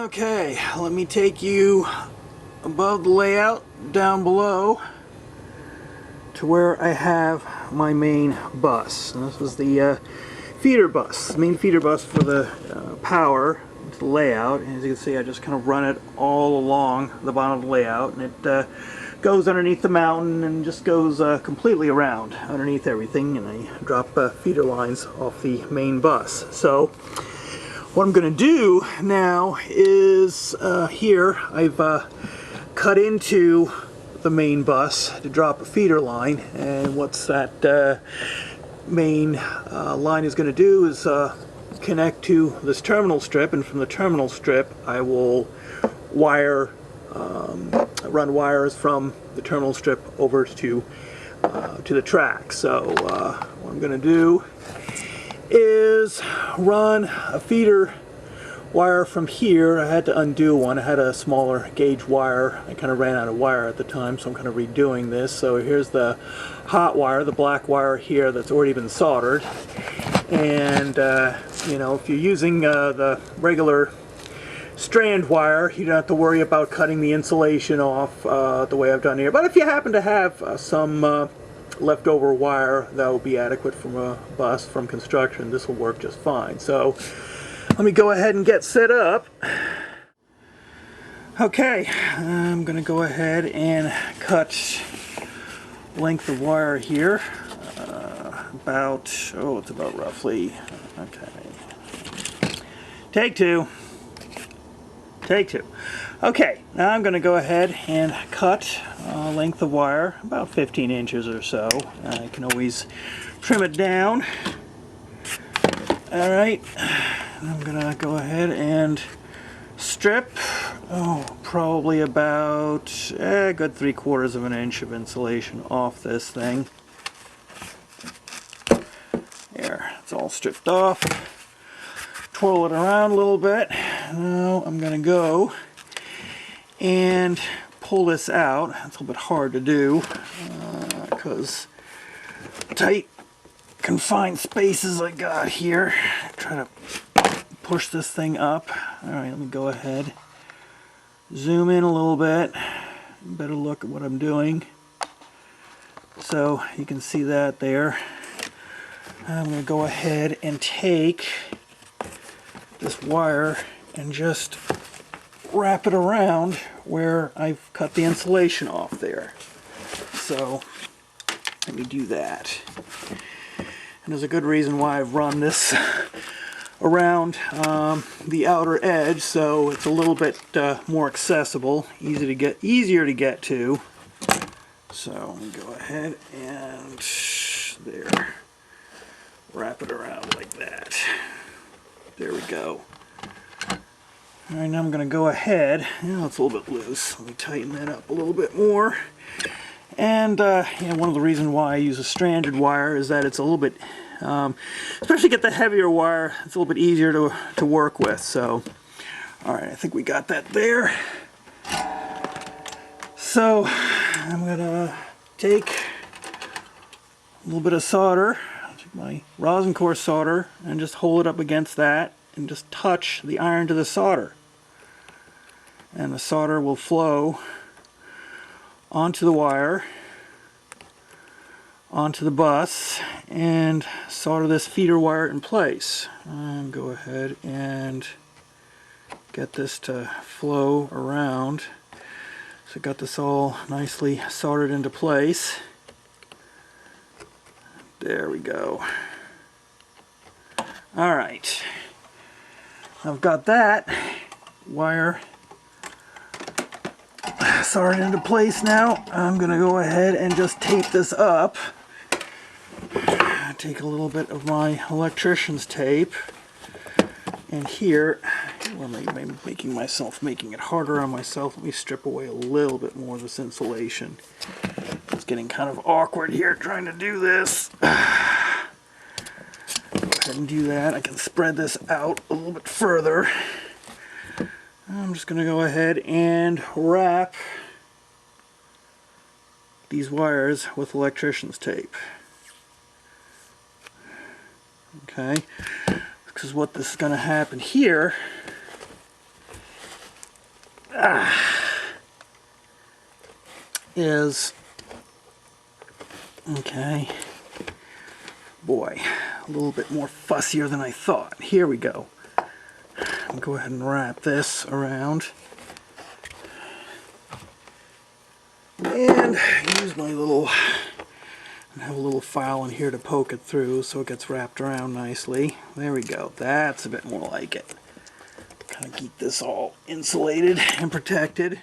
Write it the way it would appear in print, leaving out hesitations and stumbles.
Okay, let me take you above the layout down below to where I have my main bus. And this is the feeder bus, main feeder bus for the power to the layout. And as you can see, I just kind of run it all along the bottom of the layout, and it goes underneath the mountain and just goes completely around underneath everything, and I drop feeder lines off the main bus. So what I'm going to do now is here I've cut into the main bus to drop a feeder line, and what's that main line is going to do is connect to this terminal strip, and from the terminal strip I will run wires from the terminal strip over to the track. So what I'm going to do is run a feeder wire from here. I had to undo one. I had a smaller gauge wire. I kind of ran out of wire at the time, so I'm kind of redoing this. So here's the hot wire, the black wire here that's already been soldered. And you know, if you're using the regular strand wire, you don't have to worry about cutting the insulation off the way I've done here. But if you happen to have some leftover wire that will be adequate from a bus from construction, this will work just fine. So let me go ahead and get set up. Okay, I'm going to go ahead and cut length of wire here. It's about roughly, okay. Take two. Okay, now I'm going to go ahead and cut length of wire about 15 inches or so. I can always trim it down. Alright, I'm going to go ahead and strip, probably about a good 3/4 of an inch of insulation off this thing. There, it's all stripped off. Twirl it around a little bit. Now I'm going to go and pull this out. It's a little bit hard to do because tight confined spaces I got here. Try to push this thing up. Alright, let me go ahead, zoom in a little bit, better look at what I'm doing. So you can see that there. I'm going to go ahead and take this wire and just wrap it around where I've cut the insulation off there. So let me do that. And there's a good reason why I've run this around the outer edge, so it's a little bit more accessible, easier to get to. So let me go ahead and there, wrap it around like that. There we go. Alright, now I'm going to go ahead, it's a little bit loose, let me tighten that up a little bit more. And one of the reasons why I use a stranded wire is that it's a little bit, especially get the heavier wire, it's a little bit easier to work with. So, alright, I think we got that there. So, I'm going to take a little bit of solder, my rosin core solder, and just hold it up against that and just touch the iron to the solder. And the solder will flow onto the wire, onto the bus, and solder this feeder wire in place. And go ahead and get this to flow around. So got this all nicely soldered into place. There we go. Alright, I've got that wire soldered into place now. I'm going to go ahead and just tape this up. Take a little bit of my electrician's tape, and here, I'm making it harder on myself. Let me strip away a little bit more of this insulation. It's getting kind of awkward here trying to do this. Go ahead and do that. I can spread this out a little bit further. I'm just going to go ahead and wrap these wires with electrician's tape. Okay, because what this is going to happen here is, okay, boy, a little bit more fussier than I thought. Here we go. I'll go ahead and wrap this around and use my little, I have a little file in here to poke it through so it gets wrapped around nicely. There we go. That's a bit more like it. Kind of keep this all insulated and protected.